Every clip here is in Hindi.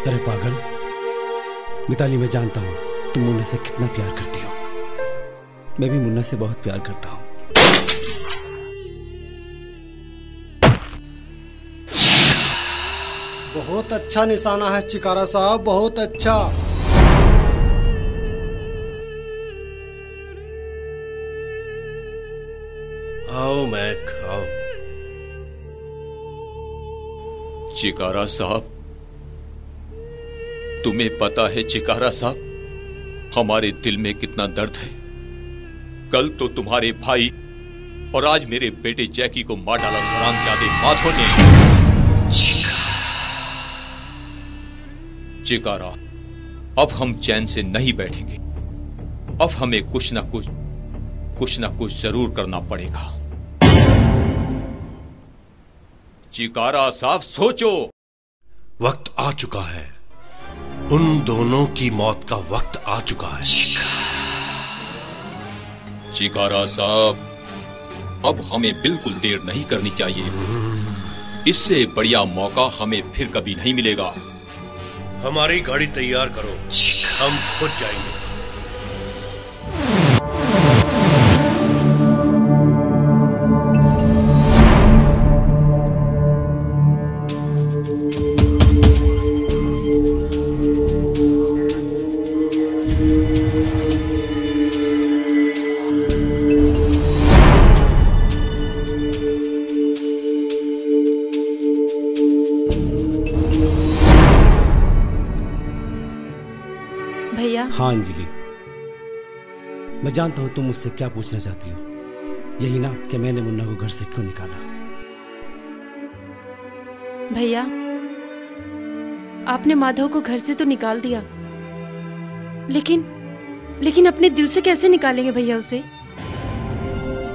अरे पागल, मिताली मैं जानता हूँ तुम मुन्ना से कितना प्यार करती हो। मैं भी मुन्ना से बहुत प्यार करता हूँ। बहुत अच्छा निशाना है चिकारा साहब, बहुत अच्छा। आओ मैक, आओ। चिकारा साहब, तुम्हें पता है चिकारा साहब, हमारे दिल में कितना दर्द है। कल तो तुम्हारे भाई और आज मेरे बेटे जैकी को मार डाला हरामजादे माधो ने। चिकारा, अब हम चैन से नहीं बैठेंगे। अब हमें कुछ ना कुछ जरूर करना पड़ेगा। चिकारा साहब सोचो। वक्त आ चुका है, उन दोनों की मौत का वक्त आ चुका है। चिकारा साहब, अब हमें बिल्कुल देर नहीं करनी चाहिए। इससे बढ़िया मौका हमें फिर कभी नहीं मिलेगा। हमारी गाड़ी तैयार करो, हम खुद जाएंगे। भैया। हाँ अंजलि, मैं जानता हूं तुम मुझसे क्या पूछना चाहती हो। यही ना कि मैंने मुन्ना को घर से क्यों निकाला। भैया, आपने माधव को घर से तो निकाल दिया, लेकिन अपने दिल से कैसे निकालेंगे भैया उसे?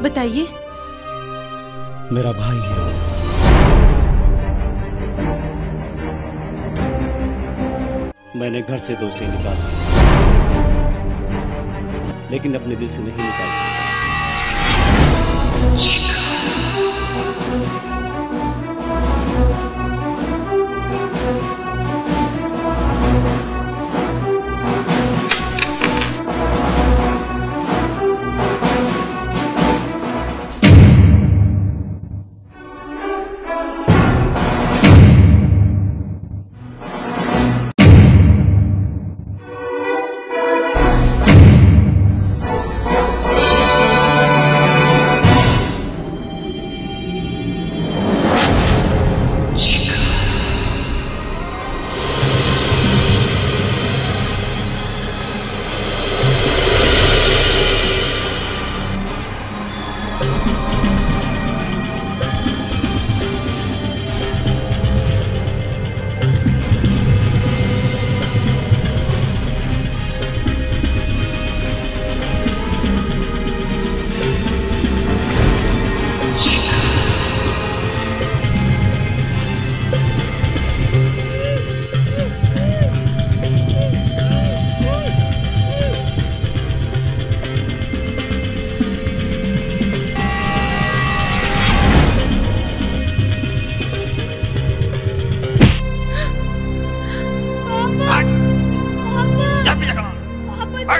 बताइए। मेरा भाई है, मैंने घर से दो से निकाला, लेकिन अपने दिल से नहीं निकाल सकता।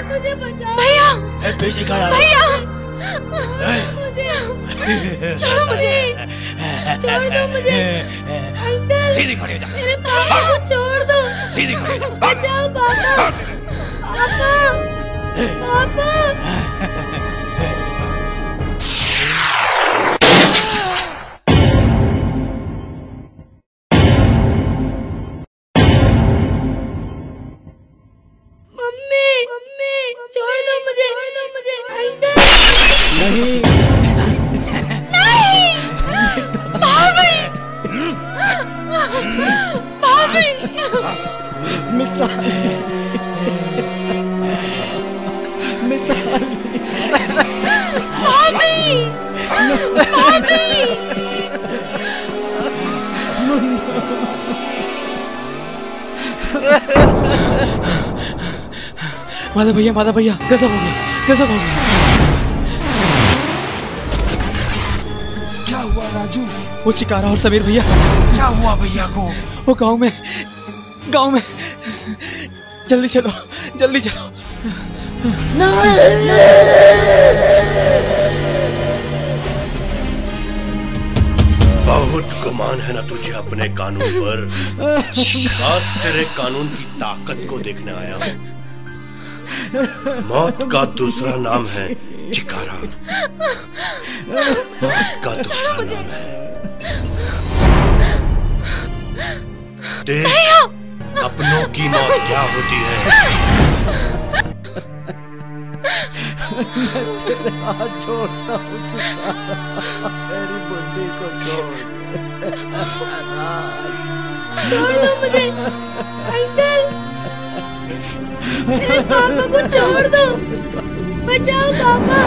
मुझे बचाओ भैया। भैया मुझे छोड़ो, मुझे छोड़ दो, मुझे अंकल मेरे पापा को छोड़ दो। बचाओ पापा, पापा पापा। छोड़ दो मुझे अंकल। नहीं नहीं भाभी, भाभी। मिताली, मिताली, भाभी, भाभी। माधव भैया कैसा हो गया, कैसा हो गया? क्या हुआ राजू? वो चिकारा और समीर भैया। क्या हुआ भैया को? वो गांव में गांव में। जल्दी चलो, जल्दी चलो। बहुत गुमान है ना तुझे अपने कानून पर। बस तेरे कानून की ताकत को देखने आया हूं। मौत का दूसरा नाम है चिकारा। मौत का दूसरा नाम है। देख अपनों की मौत क्या होती है। तेरे हाथ छोड़ता हूँ, मेरी बुद्धि को छोड़ दो मुझे अंकल, मेरे पापा को छोड़ दो, बचाओ पापा।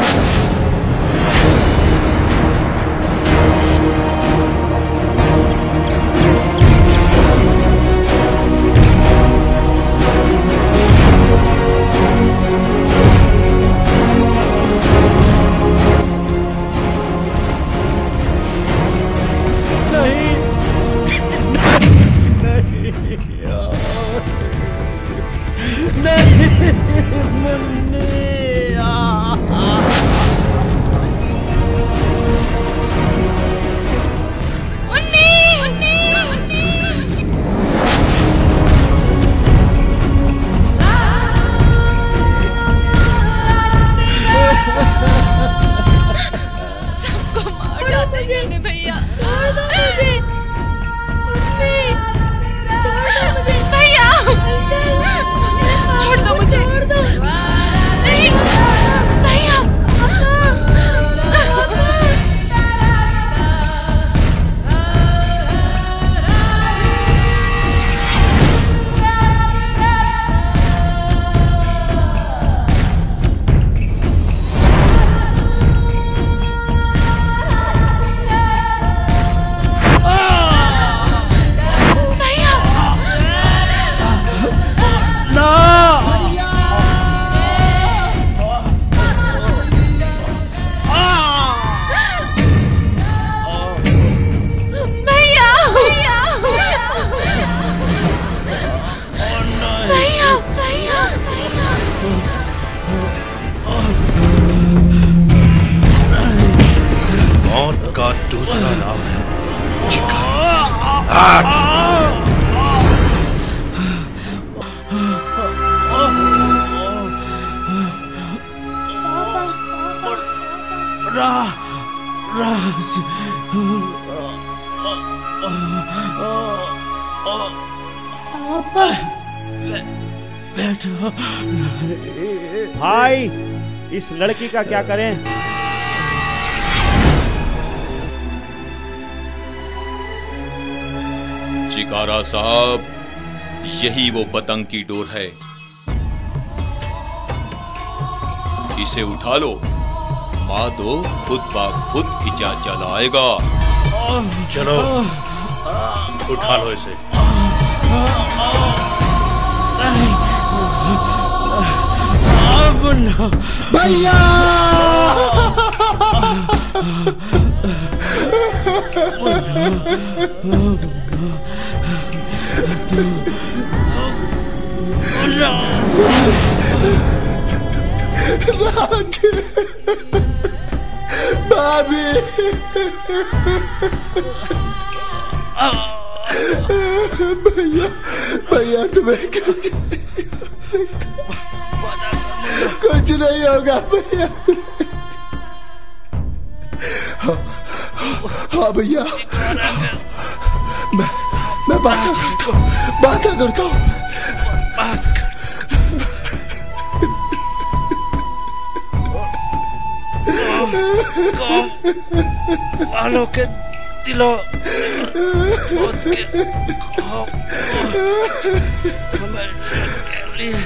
दूसरा नाम है चिकारा। भाई, इस लड़की का क्या करें? चिकारा साहब, यही वो पतंग की डोर है। इसे उठा लो, माधो खुद ब खुद खिंचा चला आएगा। चलो उठा लो इसे। भैया भाभी, भैया भैया तुम्हें कुछ नहीं होगा भैया। हाँ भैया, मैं बात करता हूँ। वालों के दिलों के हमेशा के लिए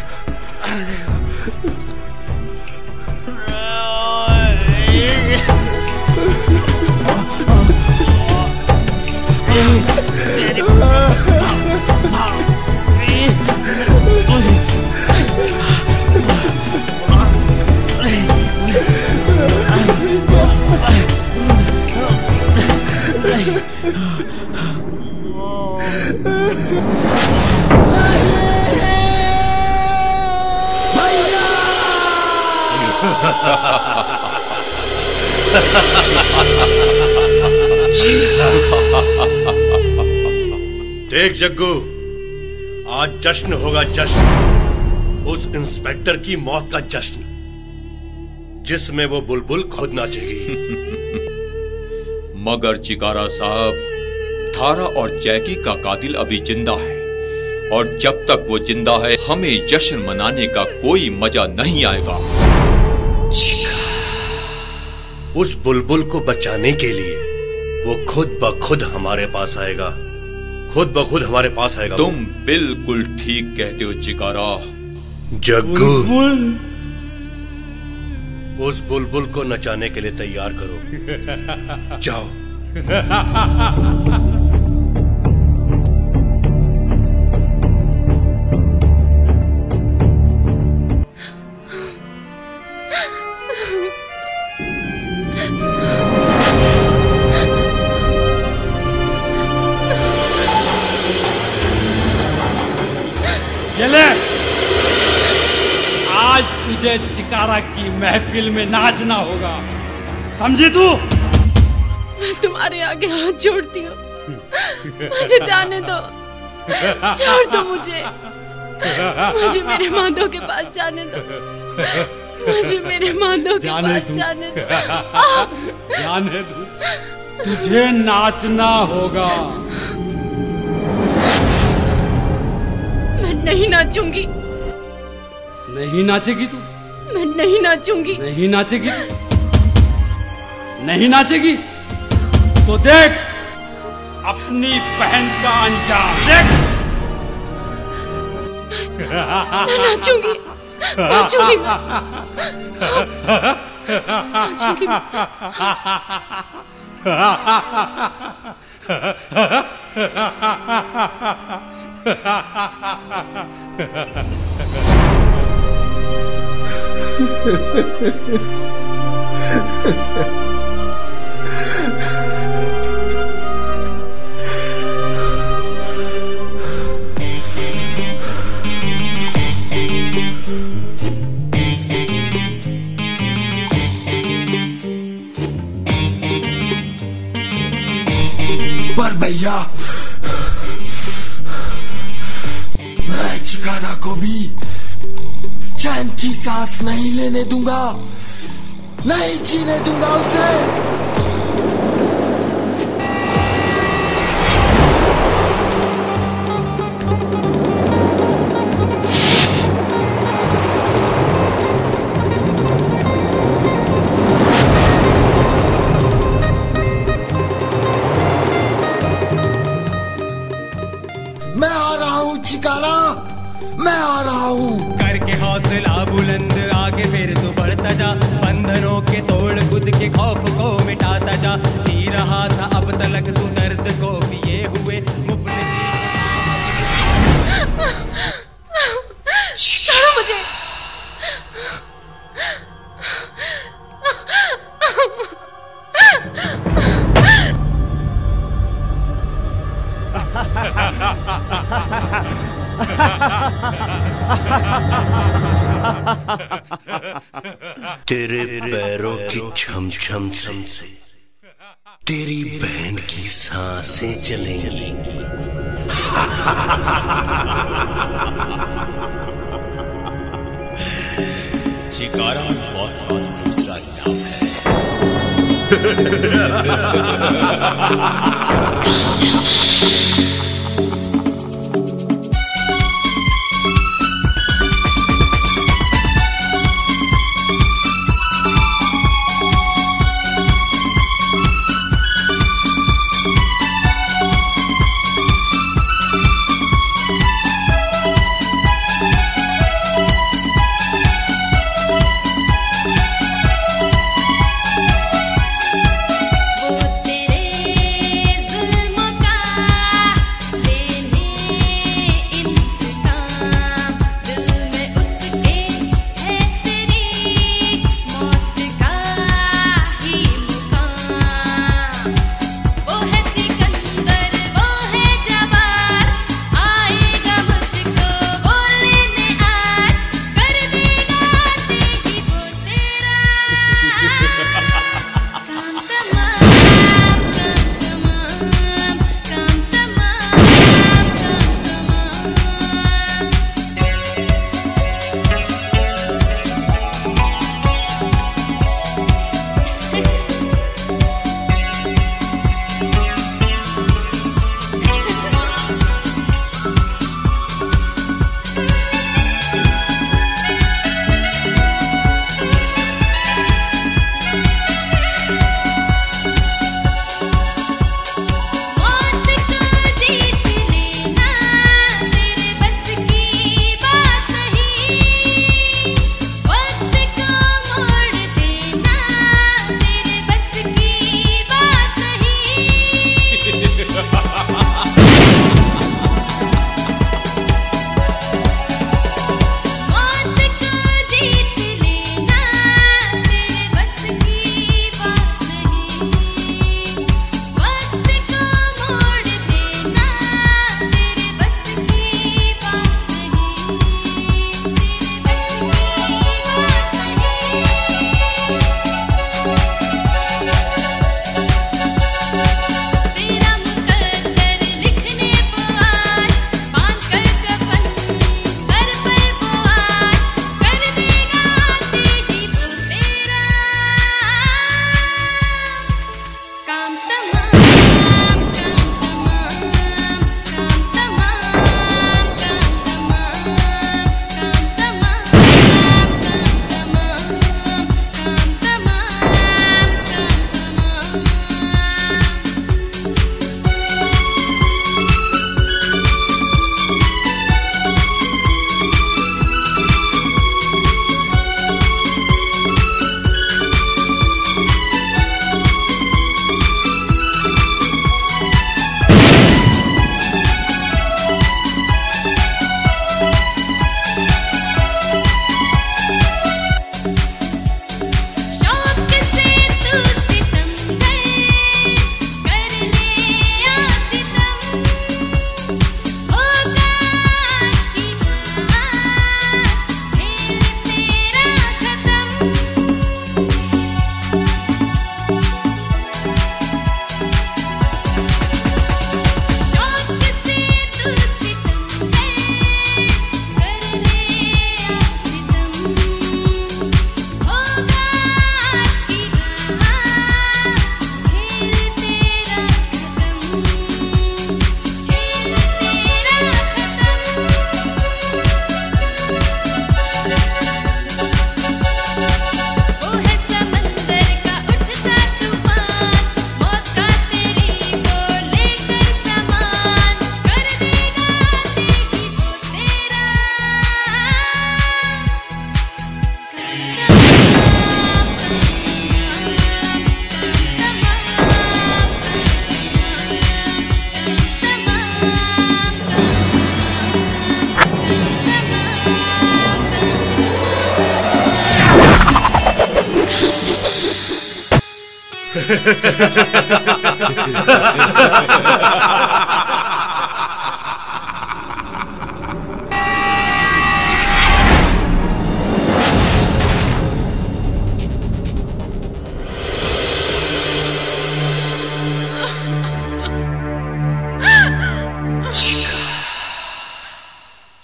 देख जग्गू, आज जश्न होगा, जश्न। उस इंस्पेक्टर की मौत का जश्न, जिसमें वो बुलबुल खुद नाचेगी। मगर चिकारा साहब, थारा और जैकी का कातिल अभी जिंदा है, और जब तक वो जिंदा है हमें जश्न मनाने का कोई मजा नहीं आएगा। उस बुलबुल को बचाने के लिए वो खुद ब खुद हमारे पास आएगा, खुद ब खुद हमारे पास आएगा। तुम बिल्कुल ठीक कहते हो चिकारा। जग्गू, उस बुलबुल को नचाने के लिए तैयार करो। जाओ। ये ले, आज तुझे चिकारा की महफिल में नाचना होगा, समझी तू? मैं तुम्हारे आगे हाथ जोड़ती हूँ, मुझे जाने दो, छोड़ दो मुझे मेरे माधव के पास जाने दो, मुझे मेरे माधव के पास जाने दो। जाने दो, तुझे नाचना होगा। मैं नहीं नाचूंगी। नहीं नाचेगी तू? मैं नहीं नाचूंगी। नहीं नाचेगी तू? नहीं नाचेगी तो देख अपनी बहन का अंजाम देख। मैं नाचूंगी, नाचूंगी, नाचूंगी। पर भैया, मैं चिकारा को भी चैन की सांस नहीं लेने दूंगा, नहीं जीने दूंगा उसे। मैं आ रहा हूँ चिकारा, मैं आ रहा हूँ। करके हौसला बुलंद आगे फिर तू बढ़ता जा, बंधनों के तोड़ खुद के खौफ को मिटाता जा। जी रहा था अब तलक तू दर्द को पिए हुए मुफलिसी। छोड़ो मुझे। तेरे पैरों की छम-छम से तेरी बहन की सांसें चलेंगी। चिकारा मौत का दूसरा नाम है। वो तेरे जुल्म का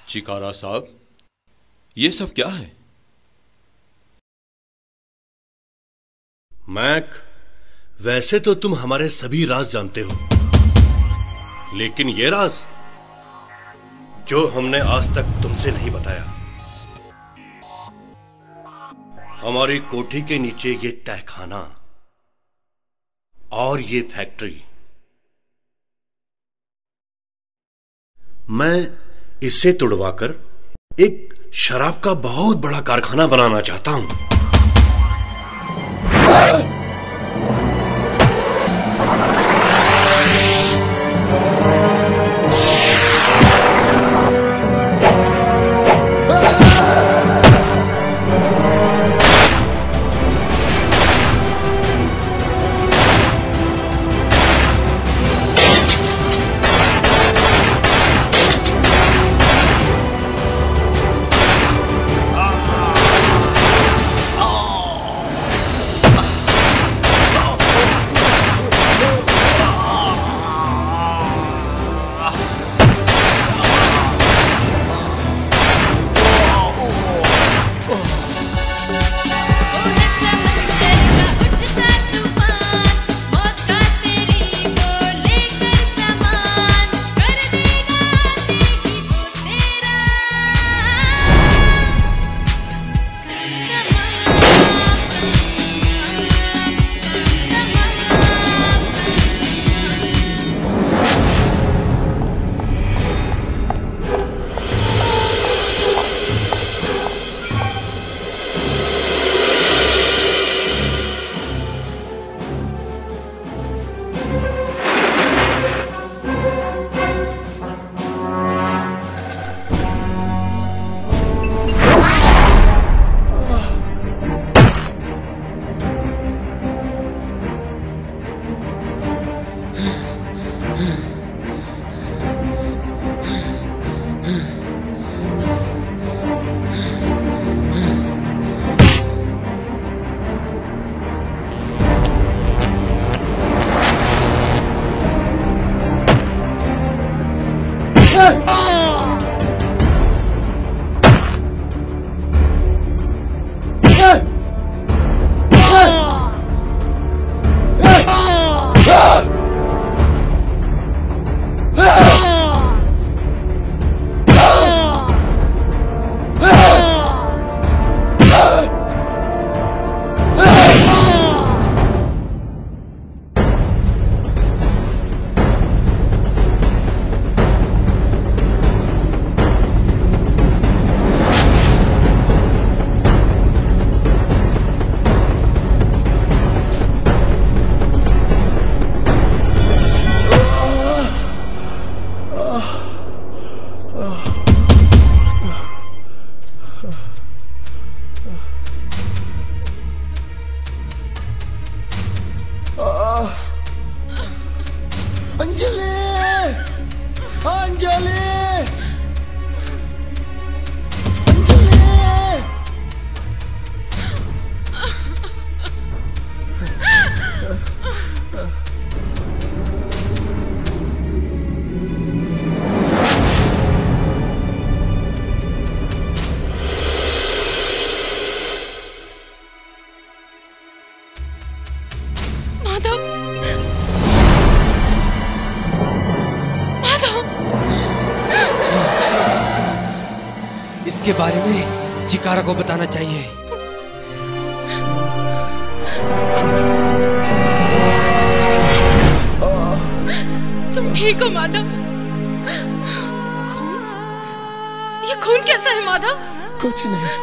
चिकारा साहब, ये सब क्या है? मैक, वैसे तो तुम हमारे सभी राज जानते हो, लेकिन ये राज जो हमने आज तक तुमसे नहीं बताया, हमारी कोठी के नीचे ये तहखाना और ये फैक्ट्री, मैं इसे तुड़वाकर एक शराब का बहुत बड़ा कारखाना बनाना चाहता हूं। इसके बारे में चिकारा को बताना चाहिए। तुम ठीक हो माधव? खून? ये खून कैसा है माधव? कुछ नहीं,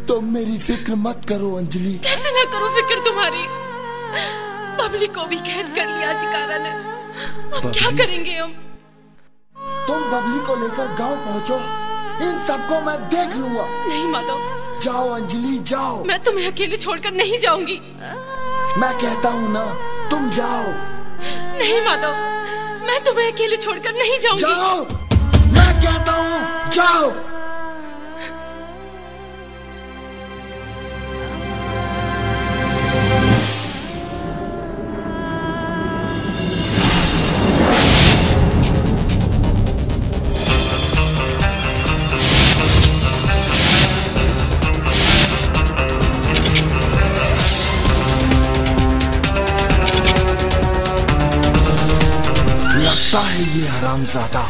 तुम मेरी फिक्र मत करो अंजलि। कैसे ना करो फिक्र तुम्हारी? बबली को भी कैद कर लिया चिकारा ने। अब क्या करेंगे हम? तुम बबली को लेकर गांव पहुंचो, इन सबको मैं देख लूंगा। नहीं माधव, जाओ अंजलि जाओ। मैं तुम्हें अकेले छोड़कर नहीं जाऊंगी। मैं कहता हूँ ना, तुम जाओ। नहीं माधव, मैं तुम्हें अकेले छोड़कर नहीं जाऊंगी। जाओ, मैं कहता हूँ जाओ। लगता है ये हरामजादा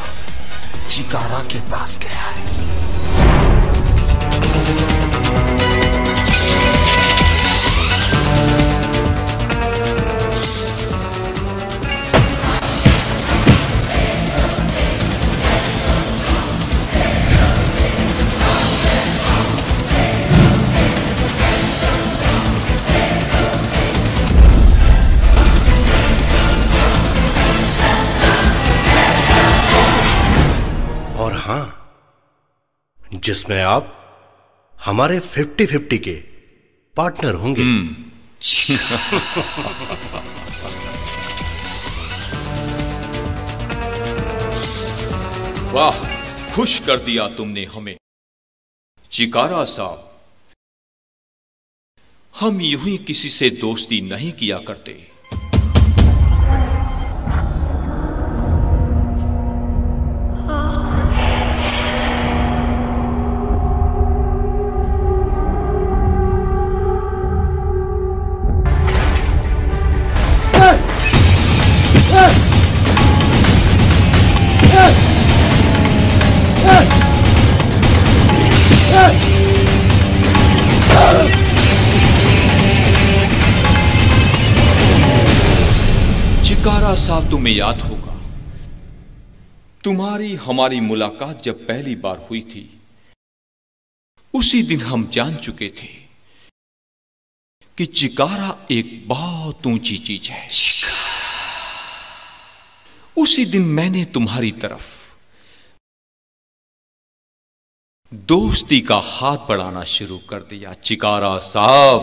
चिकारा के पास गया है। और हां, जिसमें आप हमारे 50-50 के पार्टनर होंगे। वाह, खुश कर दिया तुमने हमें चिकारा साहब। हम यूं ही किसी से दोस्ती नहीं किया करते। चिकारा साहब, तुम्हें याद होगा तुम्हारी हमारी मुलाकात जब पहली बार हुई थी, उसी दिन हम जान चुके थे कि चिकारा एक बहुत ऊंची चीज है। उसी दिन मैंने तुम्हारी तरफ दोस्ती का हाथ बढ़ाना शुरू कर दिया चिकारा साहब।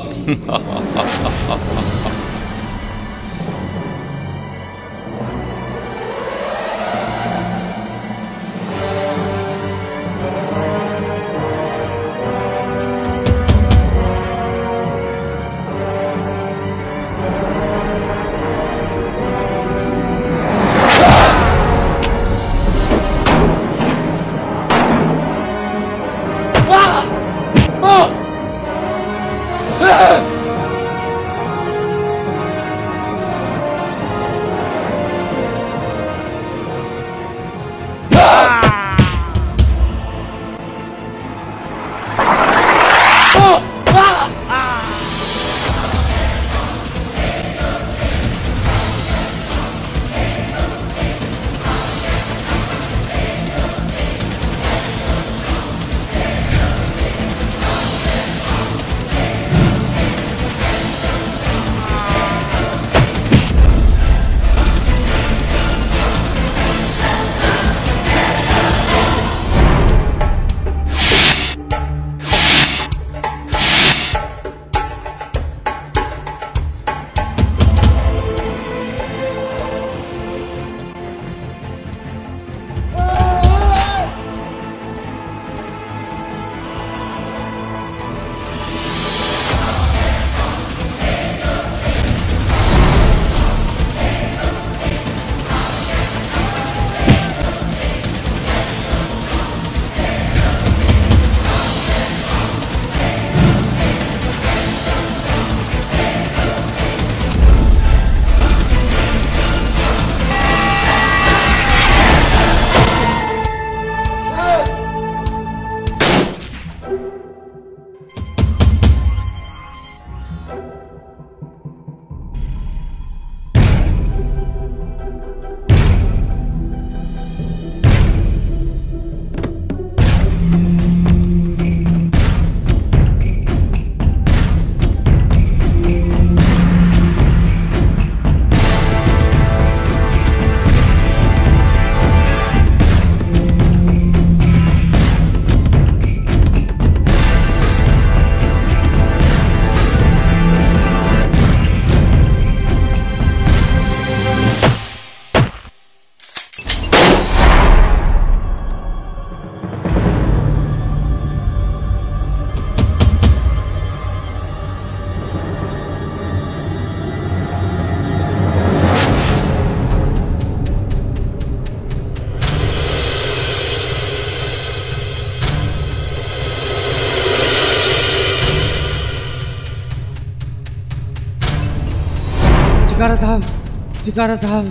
चिकारा साहब।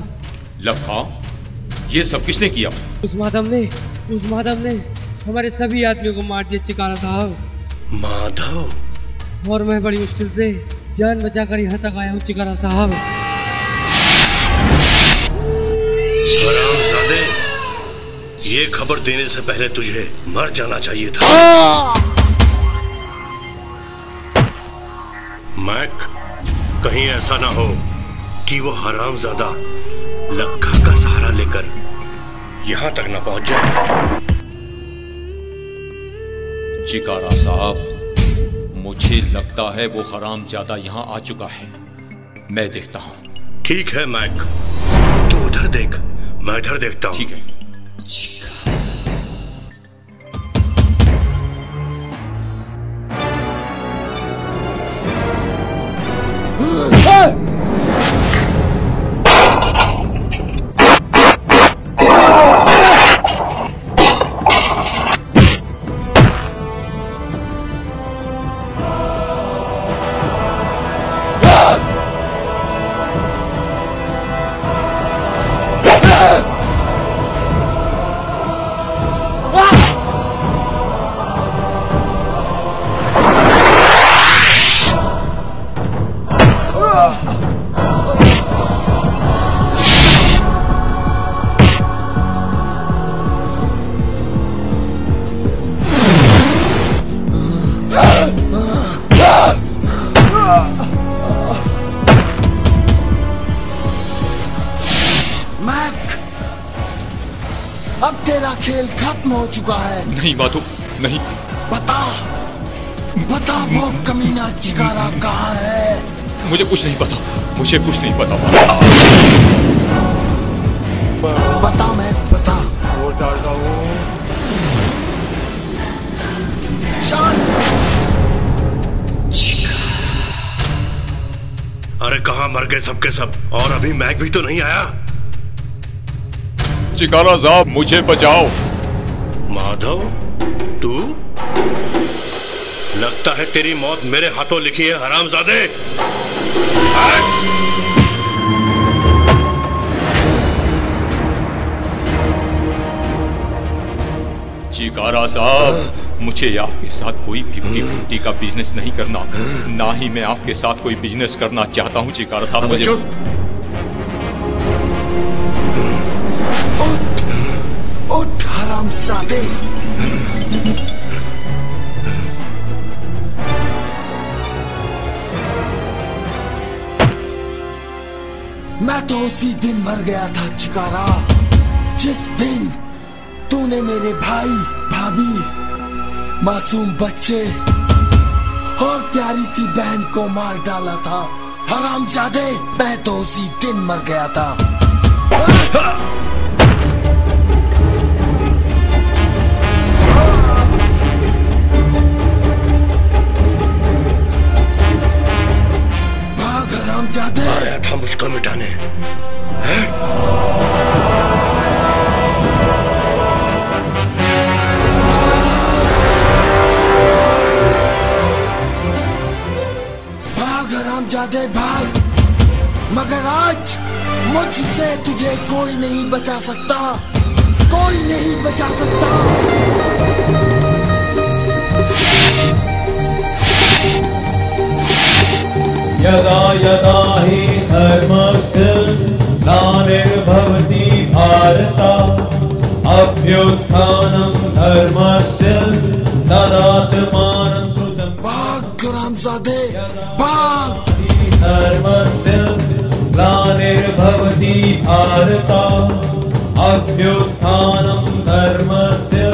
लखा, ये सब किसने किया? उस माधव ने हमारे सभी आदमियों को मार दिया चिकारा साहब। माधव? और मैं बड़ी मुश्किल से जान बचाकर यहाँ तक आया हूँ चिकारा साहब। हरामजादे, ये खबर देने से पहले तुझे मर जाना चाहिए था। मैक, कहीं ऐसा ना हो कि वो हरामजादा लखा का सहारा लेकर यहां तक ना पहुंच जाए। चिकारा साहब, मुझे लगता है वो हरामजादा यहां आ चुका है। मैं देखता हूं। ठीक है मैक, तू उधर देख, मैं इधर देखता हूं। ठीक है। अब तेरा खेल खत्म हो चुका है। नहीं माधो, नहीं। बता वो कमीना चिकारा कहाँ है? मुझे कुछ नहीं पता, मुझे कुछ नहीं पता। बता मैं बता। वो डालता हूँ। अरे कहाँ मर गए सबके सब? और अभी मैक भी तो नहीं आया। चिकारा साहब, मुझे बचाओ। माधव, तू? लगता है तेरी मौत मेरे हाथों लिखी है हरामजादे। चिकारा साहब, मुझे आपके साथ कोई 50-50 का बिजनेस नहीं करना, ना ही मैं आपके साथ कोई बिजनेस करना चाहता हूँ। चिकारा साहब, मुझे उठ हरामजादे। मैं तो उसी दिन मर गया था चिकारा, जिस दिन तूने मेरे भाई, भाभी, मासूम बच्चे और प्यारी सी बहन को मार डाला था। हरामजादे, मैं तो उसी दिन मर गया था। भाग हरामजादे। आया था मुझको मिटाने। हरामजादे भाग, मगर आज मुझसे तुझे कोई नहीं बचा सकता, कोई नहीं बचा सकता। यदा यदा हि धर्मस्य ग्लानिर्भवति भारत, अभ्युत्थानं धर्मस्य तदात्मानं सृजम्। भाग हरामजादे, भाग। धर्मस्य ग्लानिर्भवति भारत, अभ्युत्थानं धर्मस्य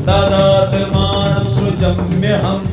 तदात्मानं सृजाम्यहम्।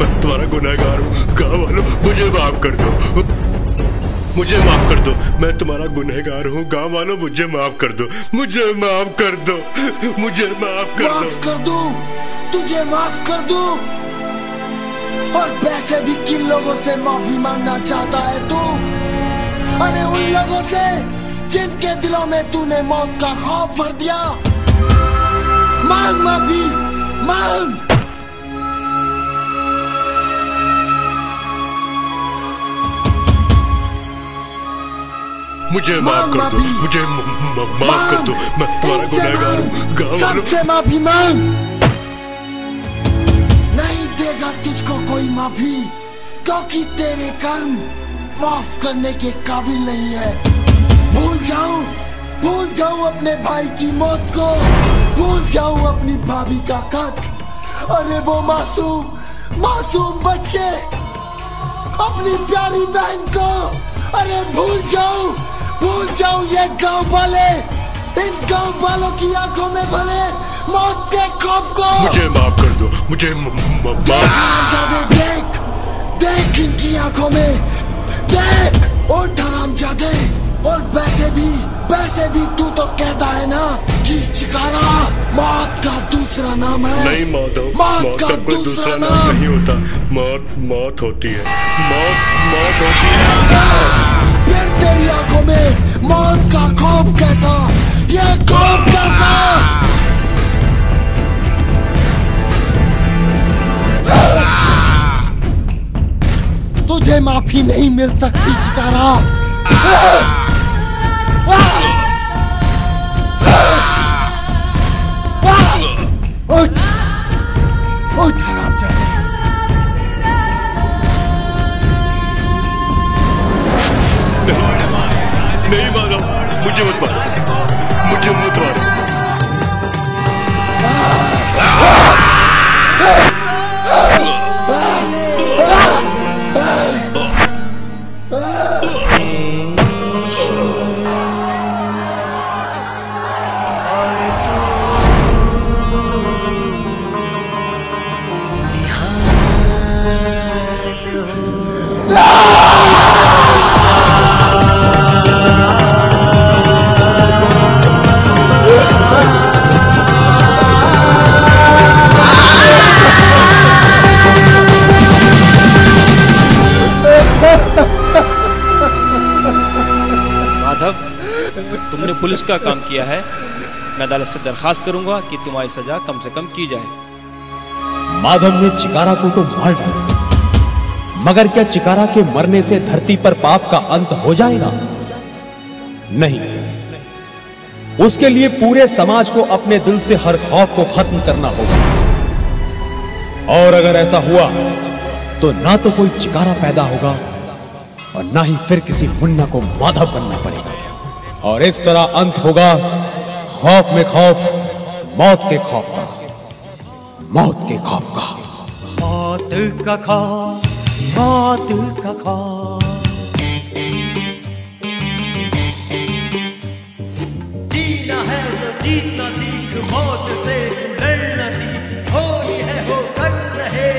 मैं तुम्हारा गुनहगार हूँ। गाँव वालों मुझे माफ कर दो, मुझे माफ कर दो, मैं तुम्हारा गुनहगार हूँ। गाँव वालों मुझे माफ कर दो, मुझे माफ कर दो, मुझे माफ कर दो। माफ कर दो, तुझे माफ कर दो। और वैसे भी किन लोगों से माफी मांगना चाहता है तू? अरे उन लोगों से जिनके दिलों में तूने मौत का खौफ भर दिया। मांग माफी, मांग। मुझे माफ कर दो, मुझे माफ कर दो, मैं तुम्हारा गुनहगार हूँ। गाँव वालों सबसे माफी मांग। नहीं देगा तुझको कोई माफी, क्योंकि तेरे कर्म माफ करने के काबिल नहीं है। भूल जाऊं अपने भाई की मौत को, भूल जाऊं अपनी भाभी का कत्ल। अरे वो मासूम बच्चे, अपनी प्यारी बहन को। अरे भूल जाऊं ये गांव वाले, इन गांव वालों की आंखों में भरे मौत के खौफ को। मुझे माफ कर दो, मुझे देख इनकी आंखों में, देख। और हरामजादे, और वैसे भी तू तो कहता है ना कि चिकारा मौत का दूसरा नाम है। नहीं माधव, मौत का कोई दूसरा नाम नहीं होता। मौत होती है, मौत होती है। फिर तेरी आंखों में मौत का खौफ कैसा? ये खौफ कैसा? तुझे माफी नहीं मिल सकती चिकारा। उठ हरामजादे। नहीं माधव, मुझे मत मारो, मुझे मत मारो। तुमने पुलिस का काम किया है। मैं अदालत से दरखास्त करूंगा कि तुम्हारी सजा कम से कम की जाए। माधव ने चिकारा को तो मार डाला, मगर क्या चिकारा के मरने से धरती पर पाप का अंत हो जाएगा? नहीं, उसके लिए पूरे समाज को अपने दिल से हर खौफ को खत्म करना होगा। और अगर ऐसा हुआ तो ना तो कोई चिकारा पैदा होगा और ना ही फिर किसी मुन्ना को माधव बनना पड़ेगा। और इस तरह अंत होगा खौफ में खौफ, मौत के खौफ का, मौत के खौफ का। मौत का खौफ, मौत का खौफ। जीना है तो जीतना सीख, मौत से लड़ना सीख। होली है हो कर रहे